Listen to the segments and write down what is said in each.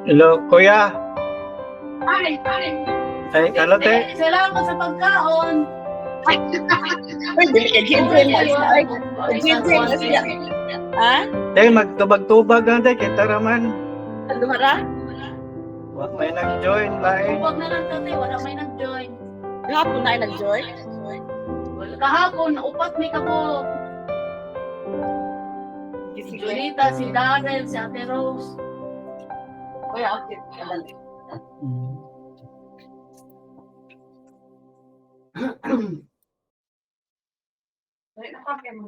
Hello, kuya. Ay, Ay, ano te? salamat sa pagkaon. Uy, dili ka Jinjin na siya. Ay, Jinjin na siya. Ha? Te, magtubag-tubag lang te, kita raman. Ano hara? Wag may nag-join, bye. Huwag na lang tate, wala may nag-join. Kahapon na ay nag-join? Kahapon, upat may kabo. Si Julita, si Darrell, si Ate Rose. Kuya, okay. Kadali. Ay, nakakaya mo.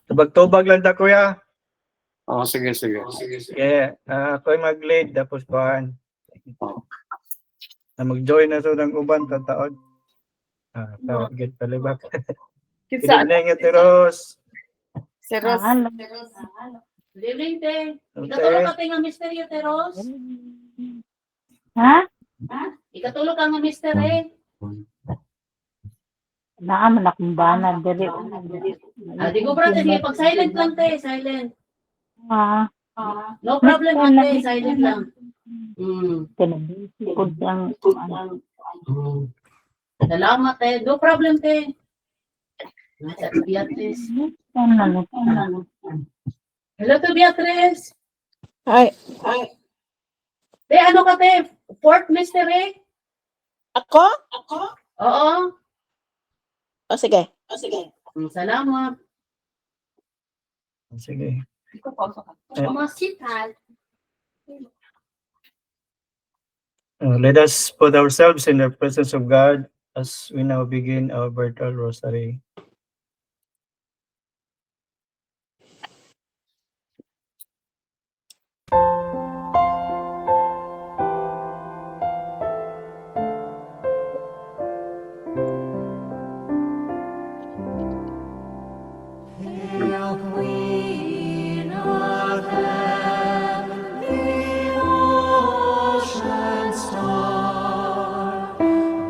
Tubag-tubag lang ta, kuya. Sige. Yeah, ako'y mag-lead, tapos kuhaan. Na mag-join na to ng uban, tataon. Tawagit palibak. Good Kinsa? evening, Ate Rose. Si Ros. Living te. Okay. Ikatulog ka te nga misteryo, Ate Rose. Ha? Ikatulog ka nga misteryo. Naaman akong bana diri. Di ko brother, sige, pag silent lang te, silent. Ah, No problem ate, silent lang. kinabisi ko lang. Salamat te, no problem te. Nasa to Beatrice. Ano? Hello to Beatrice. Hi. Te, ano ka te? Fourth mystery? Ako? Oo. O, sige. Salamat. Sige. Masital. Let us put ourselves in the presence of God as we now begin our virtual rosary.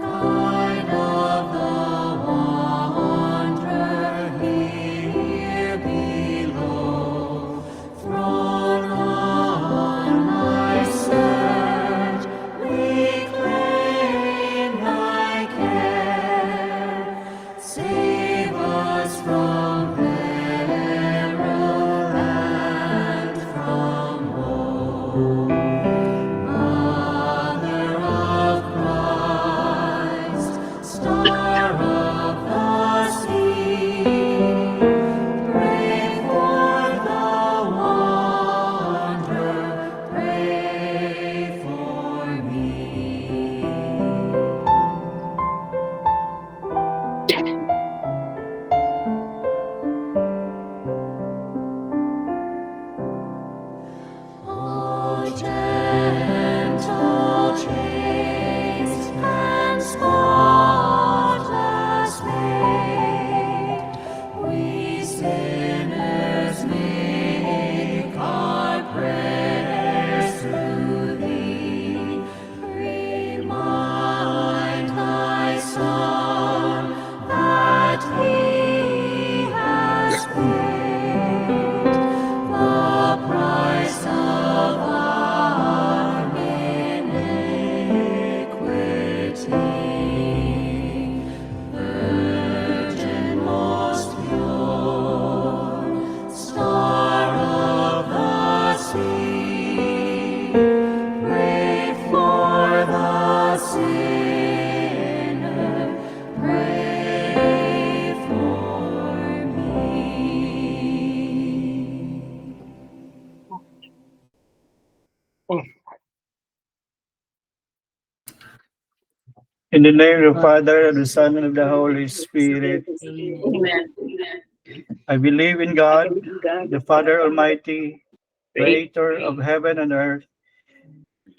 Guide of the In the name of the Father, and the Son, and of the Holy Spirit. Amen. I believe in God, the Father Almighty, creator of heaven and earth,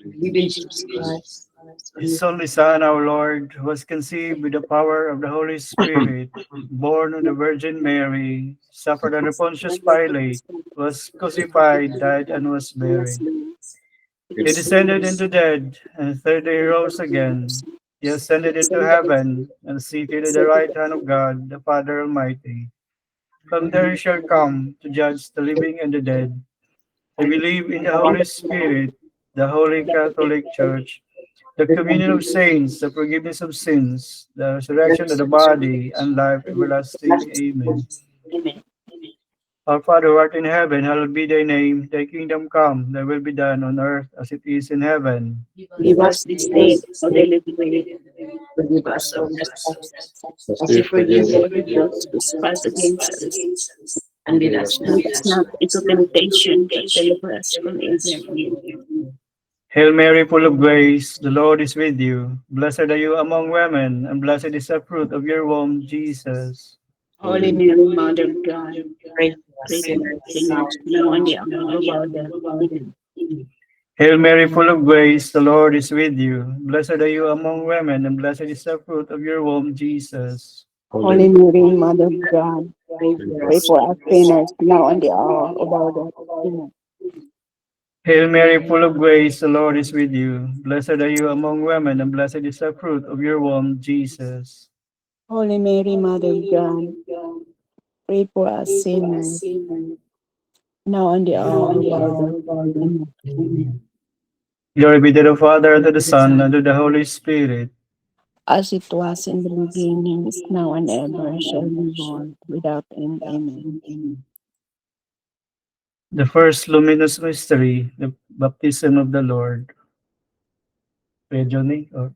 Believe in Jesus Christ. His only Son, our Lord, who was conceived with the power of the Holy Spirit, born of the Virgin Mary, suffered under Pontius Pilate, was crucified, died, and was buried. He descended into death, and the third day rose again. He ascended into heaven, and seated at the right hand of God, the Father Almighty. From there he shall come to judge the living and the dead. I believe in the Holy Spirit, the Holy Catholic Church, the communion of saints, the forgiveness of sins, the resurrection of the body, and life everlasting. Amen. Amen. Our Father who art in heaven, hallowed be thy name. Thy kingdom come, thy will be done on earth as it is in heaven. Give us this day our daily bread. Forgive us our trespasses, as we forgive those who trespass against us. And lead us not into temptation, but deliver us from evil. Hail Mary, full of grace, the Lord is with you. Blessed are you among women, and blessed is the fruit of your womb, Jesus. Holy Mary, Mother of God, pray for us sinners, now and the hour of our death. Amen. Hail Mary, full of grace, the Lord is with you. Blessed are you among women, and blessed is the fruit of your womb, Jesus. Holy Mary, Mother of God, pray for us sinners, now and the hour of our death. Amen. Hail Mary, full of grace, the Lord is with you. Blessed are you among women, and blessed is the fruit of your womb, Jesus. Holy Mary, Mother of God, pray for us sinners, now and the hour of our death. Amen. Glory be to the Father, and to the Son, and to the Holy Spirit. As it was in the beginning, is now and ever, shall be born without end. Amen. The first luminous mystery, the baptism of the Lord. Kuya Johnny, or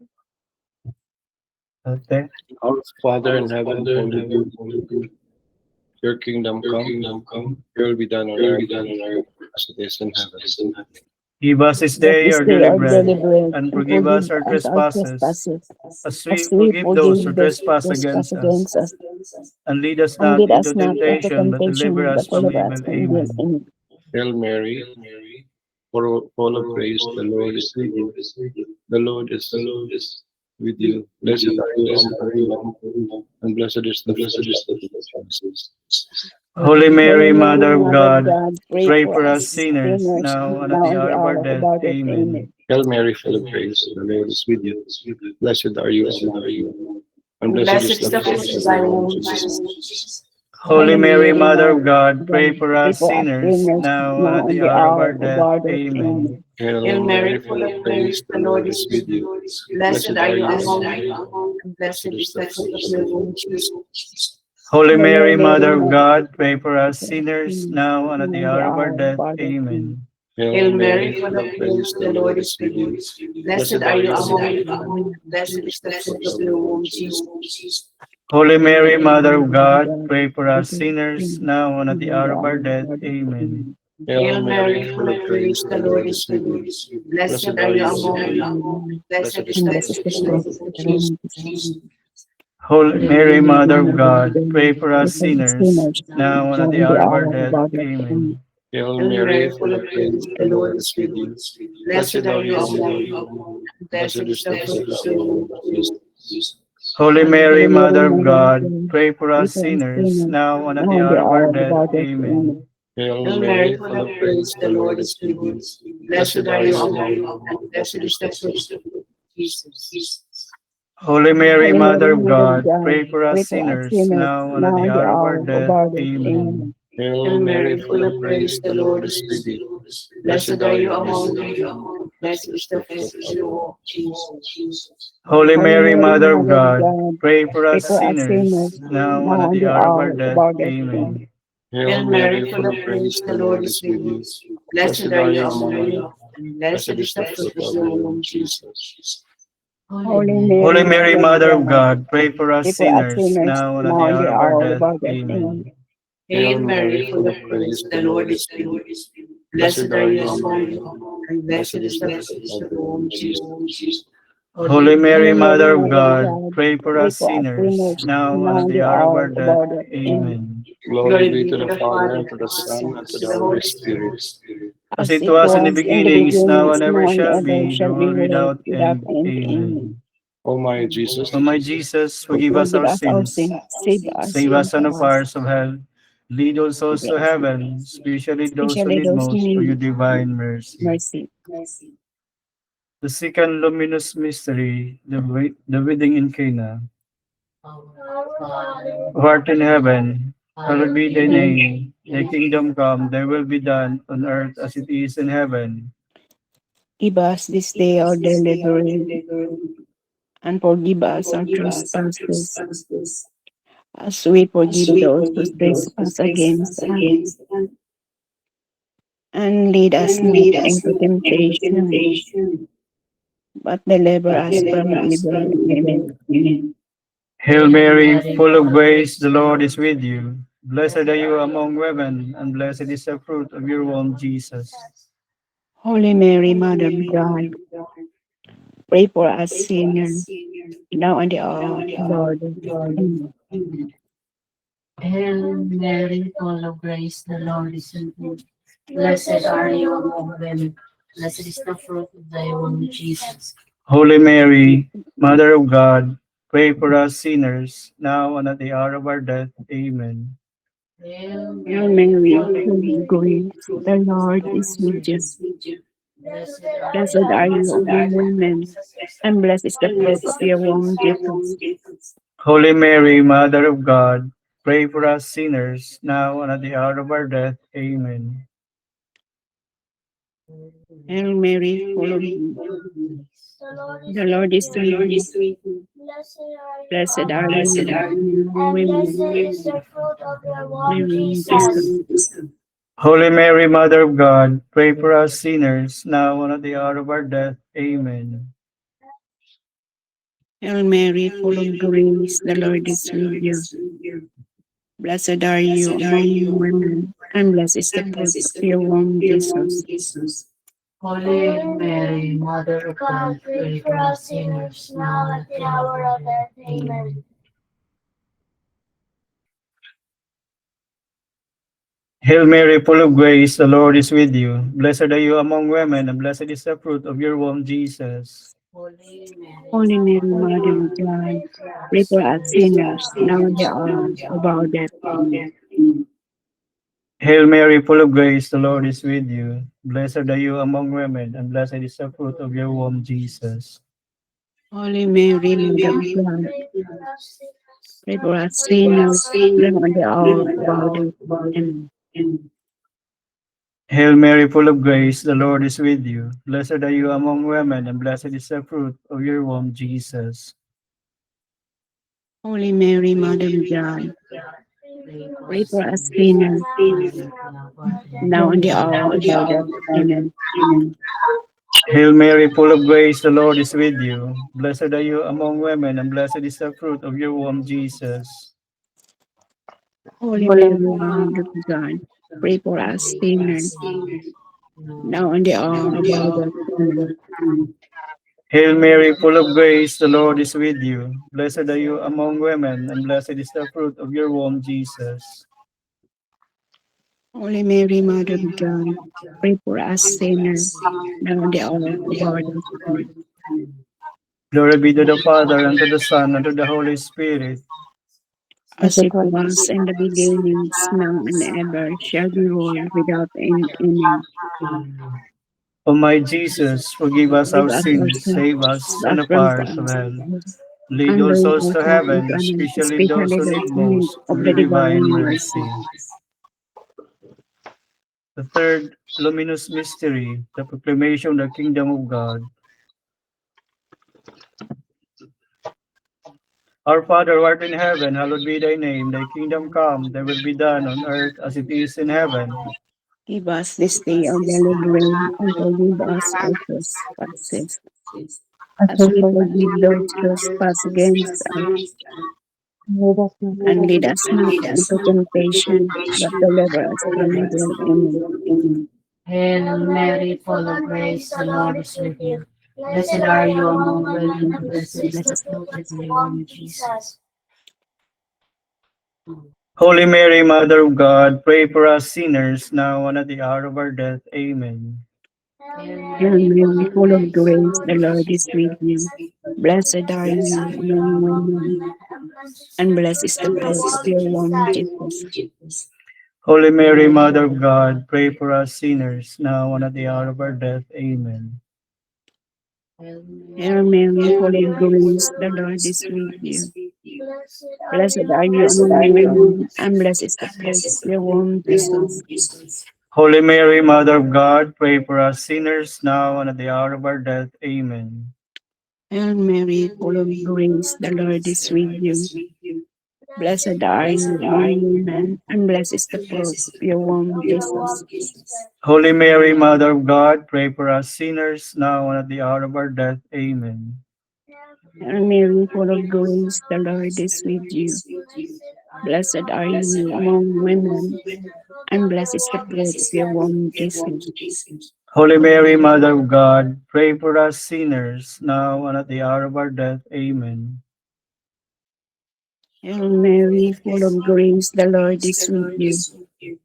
Ate? Our Father in heaven, hallowed be your kingdom come, your will be done on earth as it is in heaven. Give us this day our daily bread, and forgive us our trespasses, as we forgive those who trespass against us. And lead us And not lead us into not into temptation, but deliver temptation, us but from deliver us evil. from evil. Amen. Amen. Hail Mary, full of grace, the Lord is with you. The Lord is with you. Blessed are you among women, and blessed is the fruit of your Jesus. Holy Mary, Mother of Mother God, of God, pray for us sinners, now and at the now and the hour of our hour death. of our death. Amen. Amen. Hail Mary, full of grace, the Lord is with you. Blessed are you among women, and blessed is the fruit of your womb, Jesus. Holy Mary, Mother of God, pray for us sinners, now and at the hour of our death. Amen. Hail Mary, full of grace, the Lord is with you. Blessed are you among women, and blessed is the fruit of your womb, Jesus. Holy Mary, Mother of God, pray for us sinners, now and at the hour of our death. Amen. Hail Mary, full of grace, the Lord is with you. Blessed are you among women, and blessed is the fruit of your womb, Jesus. Holy Mary, Mother of God, pray for us sinners, now and at the hour of our death. Amen. Hail Mary, full of grace, the Lord is with you. Blessed are you among women, blessed is the fruit of your womb, Jesus. Holy Mary, Mother of God, pray for us sinners, now and at the hour of our death. Amen. Hail Mary, full of grace, the Lord is with you. Blessed are you among women, blessed is the fruit of your womb, Jesus. Holy Mary, Mother of God, pray for us sinners, now and at the hour of our death. Amen. Hail Mary, full of grace, the Lord is with you. Blessed are you among women, and blessed is the fruit of your womb, Jesus. Holy Mary, Mother of God, pray for us sinners, now and at the hour of our death. Amen. Hail Mary, full of grace, the Lord is with you. Blessed are you among women, blessed is the fruit of your womb, Jesus. Holy Mary, Mother of God, pray for us sinners, now and at the hour of our death. Amen. Hail Mary, full of grace, the Lord is with you. Blessed are you among women, and blessed is the fruit of your womb, Jesus. Holy Mary, Mother of God, pray for us sinners, now and at the hour of our death. Amen. Hail Mary, full of grace, the Lord is with you. Blessed are you among women, and blessed is the fruit of your womb, Jesus. Holy Mary, Mother of Mother of God, God, pray for pray us for us sinners, sinners, now and now at and the the hour of hour our of death. our death. Amen. Amen. Glory be to the Father, and to the Son, and to the Holy Spirit. As As it it was in the was in the beginning, is now, beginning, and is ever now and shall ever be, the shall be, world world without without end. end. Amen. Amen. O my Jesus, O my Jesus, forgive us Forgive our us our sins, sins, save us save from us from the trouble, fires of hell, lead all souls to heaven, especially those who especially need those who most for your need divine mercy. mercy. The second luminous mystery, the wedding in Cana. Who art in heaven, hallowed be thy name. Thy kingdom come, thy will be done on earth as it is in heaven. Give us this day our daily bread, and forgive us our trespasses, as we forgive those who trespass against us. And lead us not into temptation, but deliver us from evil. Amen. Hail Mary, full of grace, the Lord is with you. Blessed are you among women, and blessed is the fruit of your womb, Jesus. Holy Mary, Mother of God, pray for us sinners, now and the hour of our death. Amen. Hail Mary, full of grace, the Lord is with you. Blessed are you among women. Blessed is the fruit of thy womb, Jesus. Holy Mary, Mother of God, pray for us sinners, now and at the hour of our death. Amen. Hail Hail Mary, Mary, full of full of grace, grace, the Lord the is Lord with you. is with you. Blessed are Blessed are you among women, and blessed is the fruit of your womb, Jesus. Holy Mary, Mother of God, pray for us sinners, now and at the hour of our death. Amen. Hail Mary, full of grace, the Lord is with you. Blessed are you among women, and Jesus. Holy Mary, Mother of God, pray for us sinners, now and at the hour of our death. Amen. Hail Mary, full of grace, the Lord is with you. Blessed are you among women, and blessed is the fruit of your womb, Jesus. Holy Mary, Mother of God, pray for us sinners, now and at the hour of death. Amen. Hail Mary, full of grace, the Lord is with you. Blessed are you among women, and blessed is the fruit of your womb, Jesus. Holy Mary, Holy Mary, Mother of Mother of God, God, pray for pray us for us sinners, sinners, now now and and at the the hour hour of of our our death. death. Amen. Hail Mary, full of grace, the Lord is with you. Blessed are you among women, and blessed is the fruit of your womb, Jesus. Holy Mary, Mother of God, pray for us sinners, now and the hour of our death. Amen. Hail Mary, full of grace, the Lord is with you. Blessed are you among women, and blessed is the fruit of your womb, Jesus. Holy Mary, Mother of God, Pray for pray us for us sinners, sinners, now and at the hour now and the of hour our of our death. Amen. Hail Mary, full of grace, the Lord is with you. Blessed are you among women, and blessed is the fruit of your womb, Jesus. Holy Mary, Mother of God, pray for us sinners, death. now and the hour of our death. Amen. Hail Mary, full of grace, the Lord is with you. Blessed are you among women, and blessed is the fruit of your womb, Jesus. Holy Mary, Mother of God, pray for us sinners, now and the hour of our death. Amen. Glory be to the Father, and to the Son, and to the Holy Spirit. As it was in the beginning, is now and ever, shall be world without end. Amen. O my Jesus, forgive us Give our us our sins, sins, save us from us the from fires of hell. sin, Lead and all lead souls us to not into heaven, heaven, especially those especially who those need who need most of of your the divine divine mercy. mercy. The third luminous mystery, the proclamation of the kingdom of God. Our Father who art in heaven, hallowed be thy name. Thy kingdom come, thy will be done on earth as it is in heaven. Give us this day our daily bread, and forgive us our trespasses, as we forgive those who trespass against us. And lead us not into temptation, but deliver us from evil. Amen. Hail Mary, full of grace, the Lord is with you. Blessed are you among women, and blessed is the fruit of thy womb, Jesus. Holy Mary, Mother of God, pray for us sinners, now and at the hour of our death. Amen. Hail Mary, full of grace, the Lord is with you. Blessed are you among women, and blessed is the fruit of your womb, Jesus. Holy Mary, Mother of God, pray for us sinners, now and at the hour of our death. Amen. Hail Mary, full of grace, the Lord is with you. Blessed are you among women, and blessed is the fruit of your womb, Jesus. Holy Mary, Mother of God, pray for us sinners, now and at the hour of our death. Amen. Hail Mary, full of grace, the Lord is with you. Blessed are you among women, and blessed is the fruit of your womb, Jesus. Holy Mary, Mother of God, pray for us sinners, now and at the hour of our death. Amen. Hail Mary, full of grace, the Lord is with you. Blessed are you among women, and blessed is the fruit of your womb, Jesus. Holy Mary, Mother of God, pray for us sinners, now and at the hour of our death. Amen. Hail Mary, full of grace, the Lord is with you.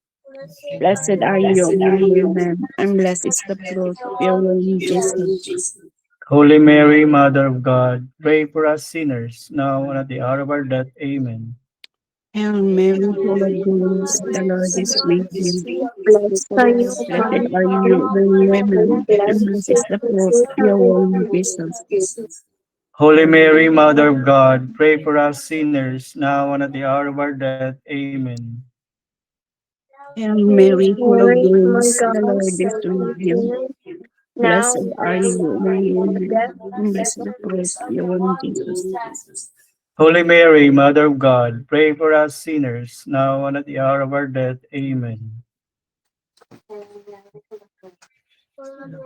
Blessed are you among women, and blessed is the fruit of your womb, Jesus. Holy Mary, Mother of God, pray for us sinners, now and at the hour of our death. Amen. Hail Mary, full of grace, the Lord is with you. Blessed are you Blessed among are you among women, women, and blessed and blessed is is the the fruit fruit of of your your womb, womb, Jesus. Jesus. Holy Mary, Mother of God, pray for us sinners, now and at the hour of our death. Amen. Hail Mary, full of Mary, my grace, God, the Lord is save with me you. sinners, now Blessed are and you among at women, death. and blessed is the fruit of your womb, Jesus. Holy Mary, Mother of God, pray for us sinners, now and at the hour of our death. Amen.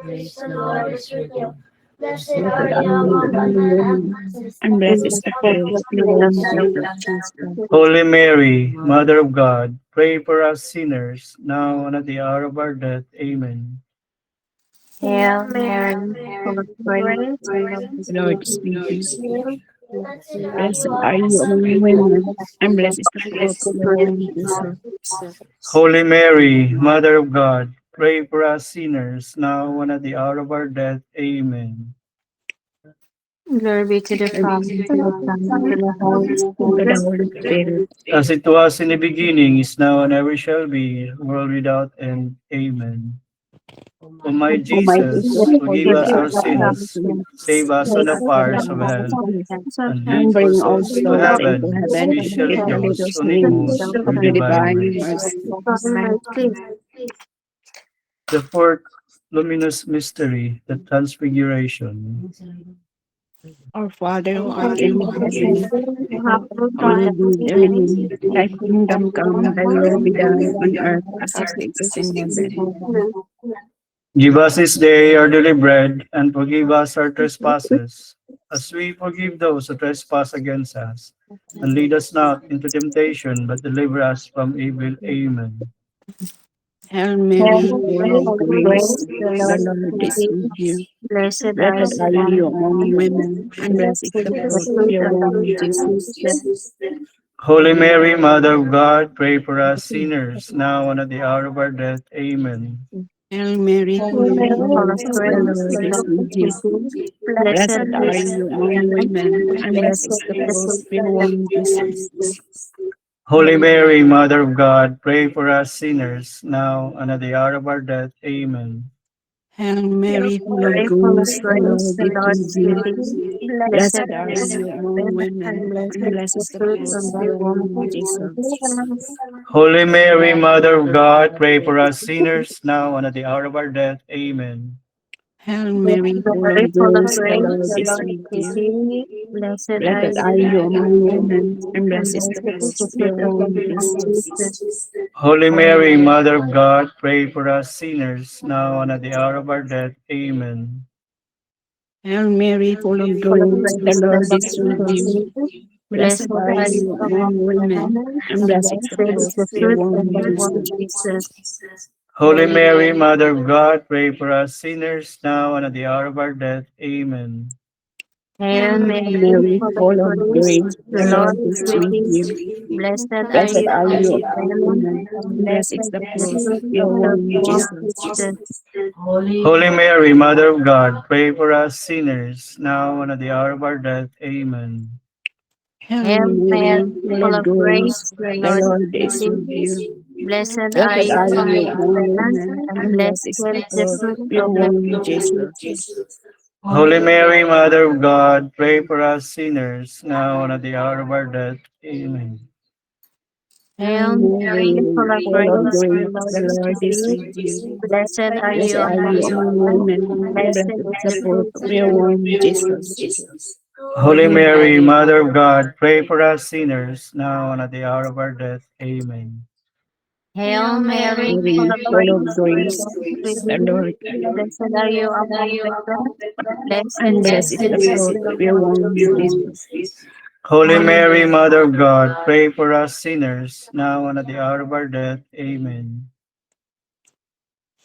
Praise the Lord is with you. Blessed Blessed are are you you among among women, and women, blessed is the and fruit blessed In of is the the thy fruit fruit womb, of of your your womb, womb, Jesus. Jesus. Holy Mary, Mother of God, pray for us sinners, now and at the hour of our death. Amen. Hail Mary, full of grace, the Lord is The Lord with is with you. you. Blessed are Are you you Blessed among are you among among women, women, women, and and blessed is the blessed fruit is of the your fruit womb, Jesus. Holy Mary, Mother of God, pray for us sinners, now and at the hour of our death. Amen. Glory be to the And Father, to the Son, and to the Holy to the Spirit. Holy Spirit. As it was in the beginning, is now, and ever shall be, world without end. Amen. O my O my Jesus, Jesus, forgive forgive us us our our sins, sins, save us from save the us from the fires of fires of hell, hell, and lead and all bring all souls to souls into heaven, heaven, especially especially those those who who need need most of of your the divine divine mercy. mercy. The fourth luminous mystery, the Transfiguration. Our Father who art Father, in heaven, hallowed be thy name. Thy kingdom come, thy will be done on earth as it is in heaven. Give us this day our daily bread, and forgive us our trespasses, as we forgive those who trespass against us. And lead us not into temptation, but deliver us from evil. Amen. Hail Hail Mary, full Mary, of full of grace, grace, the the Lord is Lord with is with thee. you. Blessed are Blessed you are among you among women, women, and and blessed is blessed the is the fruit of fruit your of thy womb, womb, Jesus. Jesus. Holy Mary, Mother of God, pray for us sinners, now and at the hour of our death. Amen. Hail Mary, Hail full of Mary, full of grace, the grace, Lord the is Lord with is with you. thee. Blessed Blessed are is you the among woman, women, and and blessed blessed is the is the fruit of fruit your of thy womb, womb, Jesus. Jesus. Holy Mary, Mother of God, pray for us sinners, now and at the hour of our death. Amen. Hail Hail Mary, full of Mary, full of grace, the grace, Lord the is Lord with is with you. thee. Blessed Blessed are are you you among among women, and women, blessed and is blessed the is the fruit fruit of of thy your womb, womb, Jesus. Jesus. Holy Mary, Mother of God, pray for us sinners, now and at the hour of our death. Amen. Hail Hail Mary, full Mary, of full of grace, the grace, Lord the is Lord with is with you. thee. Blessed are Blessed you are you among among women, women, and and blessed is the blessed fruit is the of your fruit of thy womb, womb, Jesus. Jesus. Holy Mary, Mother of God, pray for us sinners, now and at the hour of our death. Amen. Hail Mary, full of Full of grace, the grace, the Lord Lord is is with with you. thee. Blessed Blessed are are you you among among women, women, and and blessed is the blessed fruit is the of your fruit of womb, thy Jesus. womb, Jesus. Holy Mary, Mother of God, pray for us sinners now and at the hour of our death. Amen. Hail Hail Mary, Mary, full of full of grace, grace, the the Lord Lord is is with with you. you. Blessed are Blessed you are you among among women, women, and and blessed blessed is the is the fruit fruit of your of your womb, womb, Jesus. Jesus. Holy Mary, Mother of God, pray for us sinners now and at the hour of our death. Amen. Hail Hail Mary, Mary, full full of of grace, grace, the the Lord is Lord with is with you. you. Blessed are Blessed you are among you among women, women, and and blessed blessed is the is the fruit fruit of your of your womb, womb. Jesus. Holy Mary, Mother of God, pray for us sinners now and at the hour of our death. Amen. Hail Hail Mary, full Mary, of full of grace, the grace, Lord the is Lord with is you. with you. Blessed are Blessed you are among you among women, women, and and blessed blessed is is the the fruit fruit of of your your womb, womb. Jesus. Holy Mary, Mother of God, pray for us sinners now and at the hour of our death. Amen. Hail Mary, full Mary, of full grace, of the grace, Lord is with the you. Lord, Blessed are you among women, blessed and is blessed is the the fruit fruit of of your your womb, womb. Jesus. Holy Mary, Mother of God, pray for us sinners now and at the hour of our death. Amen.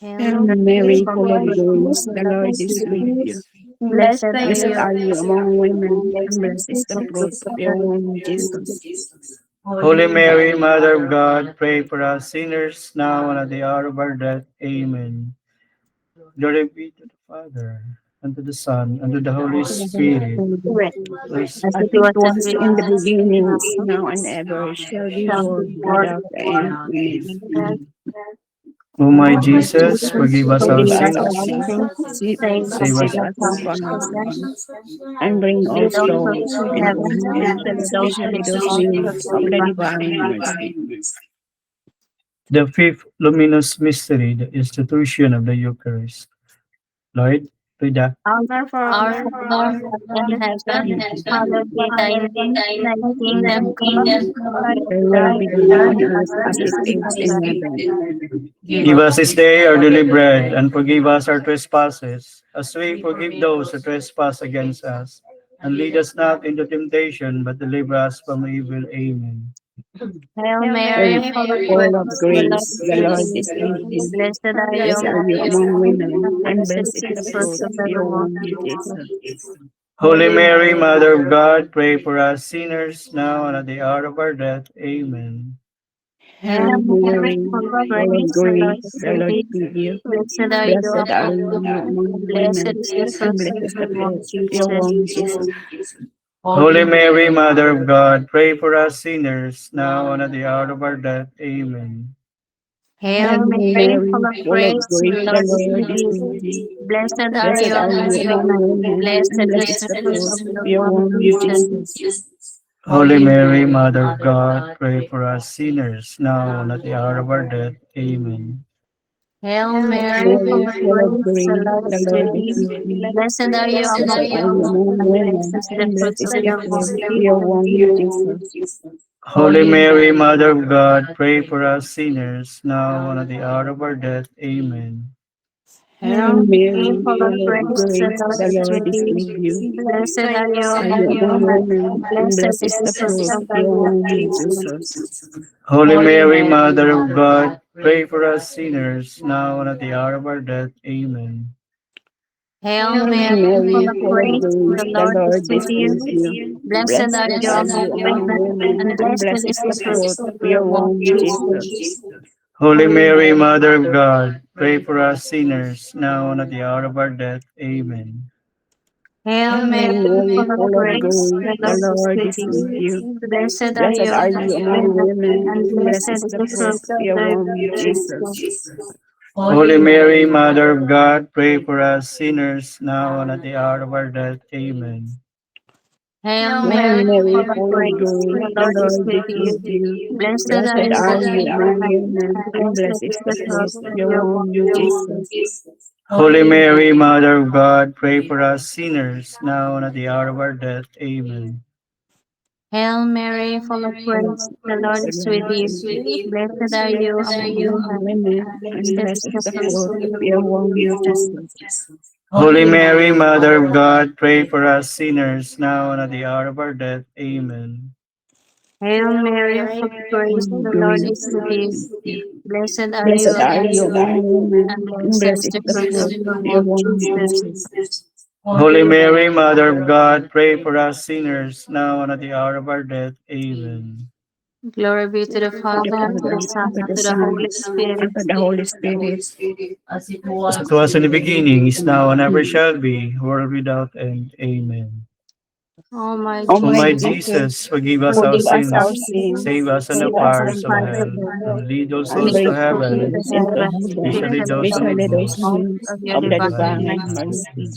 Hail Hail Mary, Mary, full full of of grace, grace, the the Lord Lord is is with with you. you. Blessed are Blessed you are you among among women, women, and blessed blessed is is the the fruit fruit of of your your womb, womb. Jesus. Holy Mary, Mother of God, pray for us sinners now and at the hour of our death. Amen. Glory be to the Father, and to the Son, and to the Holy Spirit. Correct. As As As it it was at was the in the beginning, beginning, now, is now and ever, shall be shall world be world without end. Amen. without O my Jesus, Jesus, forgive us our Forgive us forgive our us sins, our sins, sins, save save us us. save from us the from our sin, sins, and bring all lead all souls souls to into heaven, heaven, especially those especially who those need in the need of the divine mercy. mercy. The fifth luminous mystery, the institution of the Eucharist. Lord, read that. Our Father, who art in heaven, hallowed be thy name. Thy kingdom come, thy Thy will will be be done done, on earth as as it it is is in in heaven. heaven. Give us this day our daily bread, and forgive us our trespasses, as we forgive those who trespass against us. And lead us not into temptation, but deliver us from evil. Amen. Hail Mary, Hail, full of full of grace, the Lord grace, is the with Lord thee. is with you. Blessed are you Blessed are among you among women, women, and and blessed blessed is is the the fruit fruit of of thy your womb, womb, Jesus. Jesus. Holy Mary, Mother of God, pray for us sinners now and at the hour of our death. Amen. Hail Hail Mary, Mary, full of full of grace, the Lord grace, is the with Lord thee. is with you. Blessed are you Blessed are among you women, among and blessed women, is the and fruit blessed of is thy the womb, fruit of your Jesus. womb, Jesus. Holy Mary, Mother of God, pray for us sinners now and at the hour of our death. Amen. Hail Hail Mary, full Mary, of full of grace, the grace, the Lord is Lord with is you. with you. Blessed are you Blessed are among you among women, and women, blessed and blessed is is the the fruit fruit of of your your womb, womb, Jesus. Jesus. Holy Mary, Mother of God, pray for us sinners now and at the hour of our death. Amen. Hail Hail Mary, full Mary, of full of grace, the grace, Lord the is with Lord is you. with you. Blessed are you Blessed among are you women, among and blessed women, is the and fruit blessed is of the your fruit womb, of your Jesus. womb, Jesus. Holy Mary, Mother of God, pray for us sinners now and at the hour of our death. Amen. Hail Hail Mary, Mary, full of full of grace, the grace, Lord the is Lord with is you. with you. Blessed are you Are you among among women, and women, and blessed blessed is is the the fruit fruit of of thy your womb, womb, Jesus. Jesus. Holy Mary, Mother of God, pray for us sinners now and at the hour of our death. Amen. Hail Hail Mary, full Mary, of full of grace, grace, the the Lord is Lord with is you. with you. Blessed Blessed are you are among you among women, women, and and blessed blessed is is the the fruit fruit of of your your womb, womb, Jesus. Jesus. Holy Mary, Mother of God, pray for us sinners now and at the hour of our death. Amen. Hail Hail Mary, Mary, full of full of grace, grace, the the Lord is Lord with is with you. you. Blessed are Blessed you are among you among women, women, and and blessed blessed is is the the fruit fruit of of your thy womb, womb, Jesus. Jesus. Holy Mary, Mother of God, pray for us sinners now and at the hour of our death. Amen. Hail Hail Mary, Mary, full of full of grace, grace, the the Lord is Lord with is you. with you. Blessed are Blessed you are among you among women, women, and and blessed blessed is is the the fruit fruit of of your your womb, womb, Jesus. Jesus. Holy Mary, Mother of God, pray for us sinners now and at the hour of our death. Amen. Hail Mary, full of Full of grace, the Lord the is with Lord is you. with you. Blessed are you Blessed are among you among women, women, and and blessed blessed is is the the fruit fruit of of your your womb, womb, Jesus. Jesus. Holy Mary, Mother of God, pray for us sinners now and at the hour of our death. Amen. Hail Mary, full of grace, the Lord is with you. Blessed are you Blessed are among you among women, women, and and blessed blessed is is the the fruit of fruit your of your womb, womb, Jesus. Jesus. Holy Mary, Mother of God, pray for us sinners, now and at the hour of our death. Amen. Glory be to the To the Father, and to Father, the Son, and to and the to the Son, Holy Spirit. and to the Holy Spirit. As it As was it was in the beginning, is now, and ever Mm. shall be, world without end. Amen. O my O O my my Jesus, Jesus, Jesus, forgive us our forgive us our sins, sins, save us from the save save us us from the fires from of the fires hell, of fire, hell, and lead all and and souls lead to bring all souls into heaven, souls into heaven, heaven, especially those in especially need especially those most in all need of your of the divine divine mercy. mercy.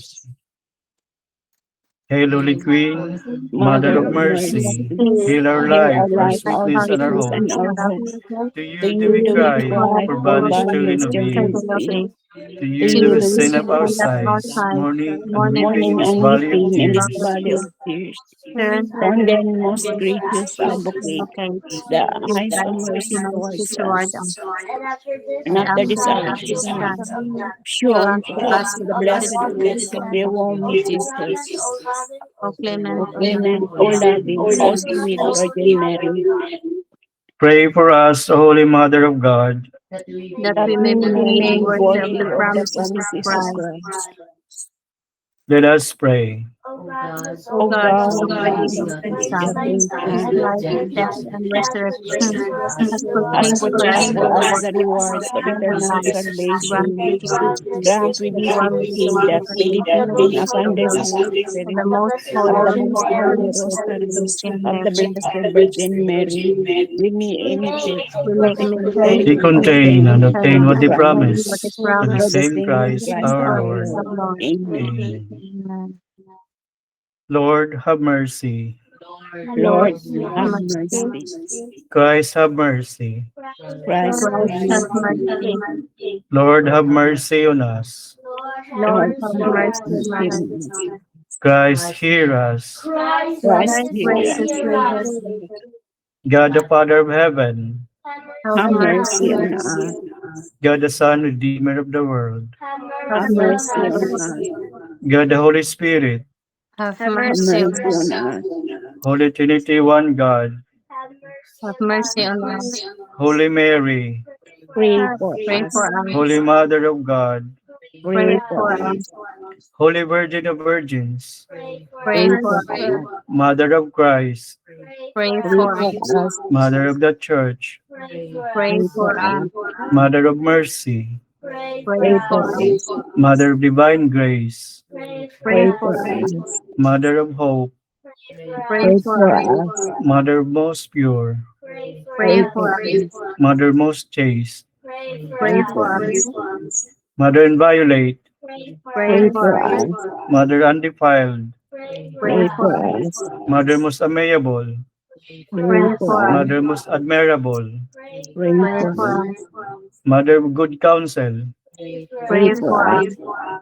Hail, Holy Queen, Mother Mother of of mercy, mercy, hail our heal our life, our life, our sweetness, and our sweetness, hope. and our hope. To To you do you we do we cry, cry poor for banished children banished of children Eve. of Eve. To To you To do you we you do we send up we our send send up up our our sighs, sighs, sighs, mourning and mourning and weeping mourning in this and weeping valley of in weeping this in this valley of tears. valley of tears. tears. Turn Turn then, then, O most gracious gracious advocate, advocate, the your eyes of eyes of mercy mercy towards toward us, us. and And after after this our our exile, exile, show show unto unto us us the the blessed blessed fruit fruit of of your your womb, womb, Jesus. O O clement, O clement, loving, O O loving, O sweet sweet Virgin, Virgin Mary, Pray for us, O Holy Mother of God, that we that that we may we be may made be worthy of the worthy of the promises of promises of Christ. Christ. let us pray. O God, O O God, God, whose whose only only whose begotten begotten Son, Son, begotten whose life, Son, life, death, and death, and resurrection resurrection, has has purchased for us purchased the for us reward the of rewards of eternal eternal life. Grant, salvation. we beseech thee, Grant, we while beseech we thee, live that upon the meditating mysteries upon of the the of mystery the most of holy the most rosary holy of the rosary Virgin of the Mary, Blessed Virgin Mary, we may imitate we may the imitate He contain and contain and obtain obtain what they and promise obtain what is promise through the through the promised same same Christ in Christ our our Christ Lord. our Lord. Lord. Amen. Amen. Amen. Lord, have mercy. Lord, Lord, Lord, have have have mercy. mercy. mercy. Christ, have mercy. Christ, Christ, have have mercy. mercy. Lord, have mercy on us. Lord, Lord, have have mercy mercy on us. on us. Christ, hear us. Christ, Christ, hear us. graciously hear us. God, the Father of heaven, Have Have mercy mercy on on us. us. God, the Son, Redeemer of the world, Have Have mercy mercy on on us. us. God, the Holy Spirit, Have Have mercy on mercy on us. us. Holy Trinity, one God, Have mercy on us. Holy Mary, Pray for Pray us. for Holy us. Mother of God, Pray Pray for for us. us. Holy Virgin of Virgins, Pray Pray for for us. us. Mother of Christ, Pray Pray for for us. us. Mother of the Church, Pray Pray for for us. us. Mother of Mercy, Pray Pray for for us. us. Mother of Divine Grace, Pray Pray for for us. us. Mother of Hope, Pray Pray for for us. us. Mother most pure, Pray Pray for for us. us. Mother most chaste, Pray Pray for for us. us. Mother inviolate, Pray Pray for for us. us. Mother undefiled, Pray Pray for for us. us. Mother most amiable, Pray Pray for for us. us. Mother most admirable, Pray Pray for for us. us. Mother of good counsel, Pray Pray for for us. us.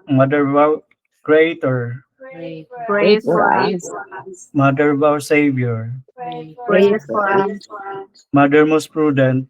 Mother of our Creator, Pray Pray for for us. us. Mother of our Savior, Pray Pray for for us. us. Mother most prudent,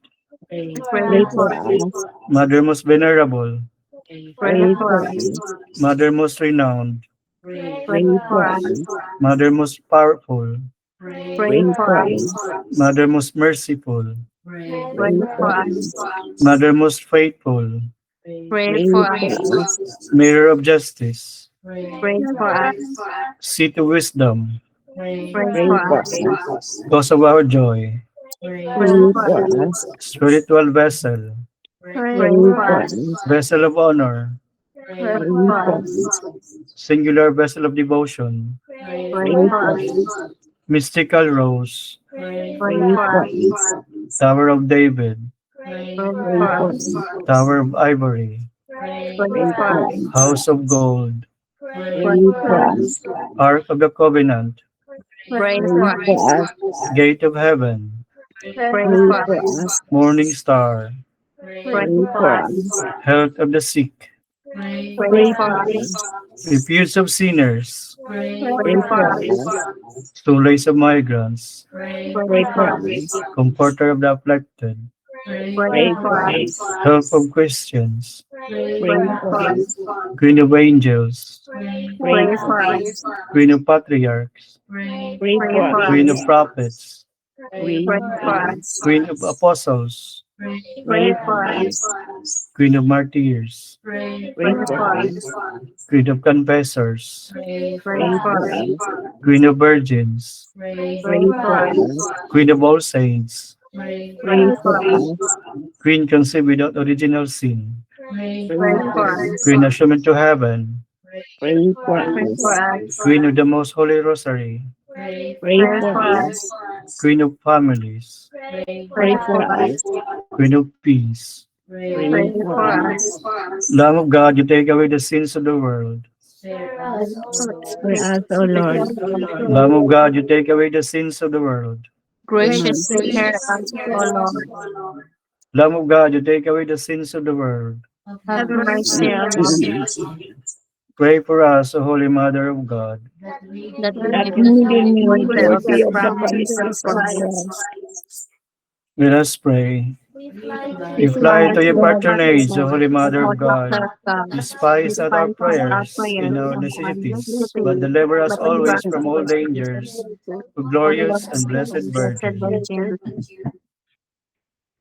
Pray Pray for for us. us. Mother most venerable, Pray Pray for for us. us. Mother most renowned, Pray Pray for for us. us. Mother most powerful, Pray Pray for for us. us. Mother most merciful, Pray Pray for for us. us. Mother most faithful, Pray Pray for for us. us. Mirror of justice, Pray for us. Seat of wisdom, Pray Pray for for us. us. cause of our joy, Pray Pray for for us. us. spiritual vessel, Pray Pray for for us. us. vessel of honor, Pray Pray for for us. us. singular vessel of devotion, Pray Pray for for us. us. mystical rose, Pray Pray for for us. us. Tower of David, Pray Pray for for us. us. Tower of Ivory, Pray Pray for for us. us. House of Gold, Pray Pray for for us. us. Ark of the Covenant, Pray Pray for for us. us. Gate of Heaven, Pray Pray for for us. us. Morning Star, Pray Pray for for us. us. Health of the Sick, Pray Pray for for us. us. Refuge of Sinners, Pray Pray for for us. us. Solace of Migrants, Pray Pray for for us. us. Comforter of the Afflicted, Pray Pray for for us. us. Help of Christians, Pray Pray for for us. us. Queen of Angels, Pray Pray for for us. us. Queen of Patriarchs, Pray Pray for for Queen us. of us. Prophets, Pray Pray for for us. us. Queen of Apostles, Pray for us. Queen of Martyrs, Pray Pray for for us. us. Queen of Confessors, Pray Pray for for us. us. Queen of Virgins, Pray Pray for for us. us. Queen of All Saints, Pray Pray for for us. us. Queen conceived without original sin, Pray Pray for for us. us. Queen assumed into heaven, Pray for Pray us. for us. Queen of the Most Holy Rosary, Pray Pray for for us. us. Queen of Families, Pray Pray for for us. us. Queen of Peace. Pray Pray for for us. us. Lamb of God, you take away the sins of the world. For us, O Lord. Lamb of God, you take away the sins of the world. Graciously hear us, O Lord. Lamb of God, you take away the sins of the world. Have mercy on us, Pray for us, O Holy Mother of God. that we That may we be may be made worthy of worthy the of the promises of promises of Christ. Christ. Let us pray. We We fly to your God, patronage, O Holy the Mother of Holy God. Mother of God. Despise not our Despise not our prayers in prayers our and our necessities, but necessities, deliver us but deliver always us from all always from dangers, evil. O O glorious and glorious blessed and blessed Virgin. Virgin,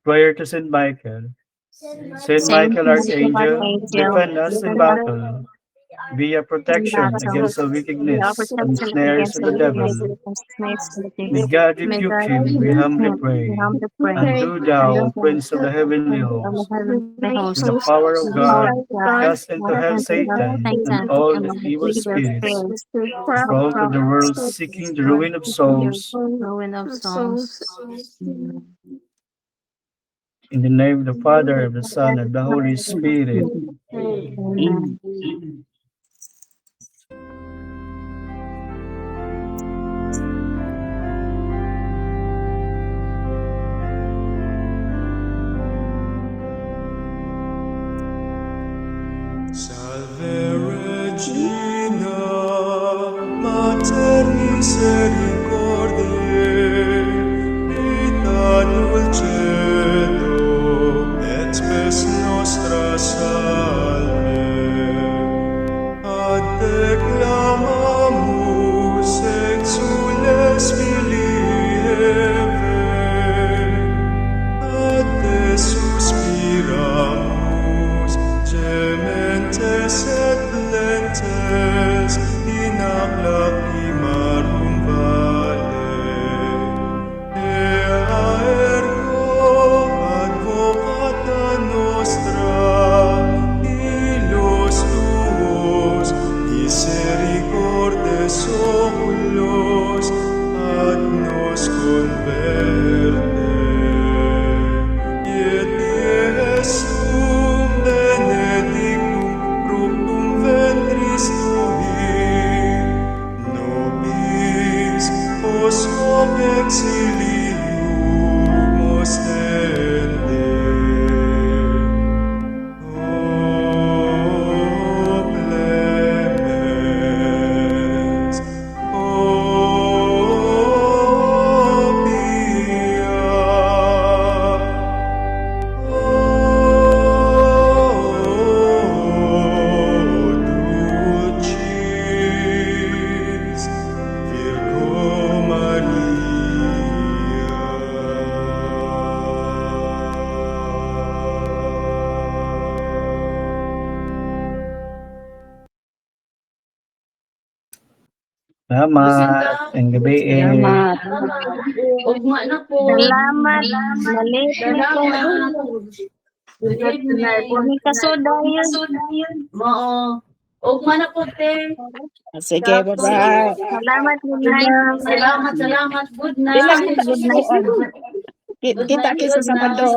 Prayer to Saint Michael. Saint Saint Michael, Michael Archangel, Archangel, defend us in defend us battle. Be a in protection battle. against the Be our wickedness and protection snares against of the the wickedness devil. and snares of the May devil. God May rebuke God him, we rebuke humbly him. We pray. humbly pray. And do And thou, do O Prince of the heavenly on the host, heavenly with host, the power of with the power God, of God, cast into hell and to help Satan and Satan all and the all the evil evil spirits spirits who prowl to the world from seeking the ruin of souls. ruin of souls. In the name of the Father, of the Son, and the Holy Spirit. Amen. Salve Regina, Mater misericordiae, vita dulcedo, et spes nostra salve. Ad te clamamus, exules filii Eve, ad te suspiramus, gementes et plentes, in ac lacrimarum vale. Ea ergo advocata nostra, illos tuos, misericordes oculos, ad nos converte. Et Iesum benedictum fructum ventris tui, nobis os hoc exilium ostende. O clemens, O pia, Dulcis Virgo Salamat. Ang gabi Salamat. Ugma na po. Salamat. Malit na po. Good evening. Kami kasodayon. Mao. Ugma na po, te. Sige, bye-bye. Salamat, good night. Salamat. Good Di lang night. good night. Kita kisa Sabado.